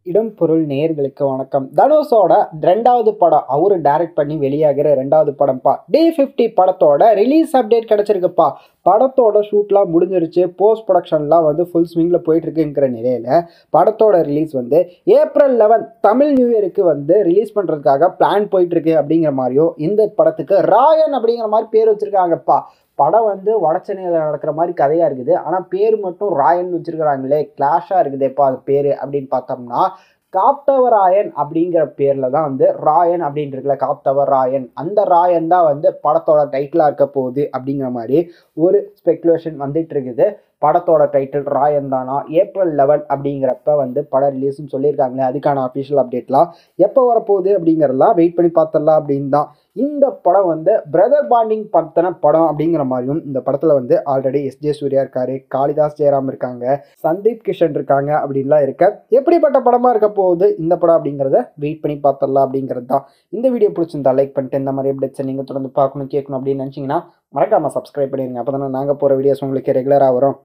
இடம் பொருள் நேயர்களுக்கு வணக்கம். தனுஷோட 2வது படம் அவரு டைரக்ட் பண்ணி வெளியாகிற 2வது படம்ப்பா. D50 படத்தோட ரிலீஸ் அப்டேட் கிடைச்சிருக்குப்பா. படத்தோட ஷூட்லாம் முடிஞ்சிருச்சு. போஸ்ட் ப்ரொடக்ஷன்லாம் வந்து ஃபுல் ஸ்விங்கில் போயிட்டுருக்குங்கிற நிலையில் படத்தோட ரிலீஸ் வந்து ஏப்ரல் 11 தமிழ் நியூ இயருக்கு வந்து ரிலீஸ் பண்ணுறதுக்காக பிளான் போயிட்டுருக்கு அப்படிங்கிற மாதிரியும் இந்த படத்துக்கு ராயன் அப்படிங்கிற மாதிரி பேர் வச்சுருக்காங்கப்பா. படம் வந்து வடச்சென்னையில் நடக்கிற மாதிரி கதையாக இருக்குது. ஆனால் பேர் மட்டும் ராயன் வச்சுருக்கிறாங்களே, கிளாஷாக இருக்குதேப்பா அது பேர் அப்படின்னு பார்த்தோம்னா, காத்தவராயன் அப்படிங்கிற பேரில் தான் வந்து ராயன் அப்படின்னு இருக்குல்ல, காத்தவராயன், அந்த ராயன் தான் வந்து படத்தோட டைட்டிலாக இருக்க போகுது அப்படிங்கிற மாதிரி ஒரு ஸ்பெக்குலேஷன் வந்துட்டு இருக்குது. படத்தோட டைட்டில் ராயன் தானா, ஏப்ரல் 11 அப்படிங்கிறப்ப வந்து படம் ரிலீஸ்னு சொல்லியிருக்காங்களே, அதுக்கான அஃபிஷியல் அப்டேட்லாம் எப்போ வரப்போகுது அப்படிங்கிறதெல்லாம் வெயிட் பண்ணி பார்த்துடலாம் அப்படின்னு தான். இந்த படம் வந்து பிரதர் பாண்டிங் பத்தின படம் அப்படிங்கிற மாதிரியும், இந்த படத்தில் வந்து ஆல்ரெடி எஸ்ஜே சூர்யா இருக்காரு, காளிதாஸ் ஜெயராம் இருக்காங்க, சந்தீப் கிஷன் இருக்காங்க அப்படின்லாம் இருக்க. எப்படிப்பட்ட படமாக இருக்க போகுது இந்த படம் அப்படிங்கிறத வெயிட் பண்ணி பார்த்துடலாம் அப்படிங்கிறது தான். இந்த வீடியோ பிடிச்சிருந்தா லைக் பண்ணிட்டு இந்த மாதிரி அப்டேட்ஸை நீங்கள் தொடர்ந்து பார்க்கணும் கேட்கணும் அப்படின்னு நினச்சிங்கன்னா மறக்காமல் சப்ஸ்கிரைப் பண்ணிடுங்க. அப்போ தானே நாங்கள் போகிற வீடியோஸ் உங்களுக்கு ரெகுலராக வரும்.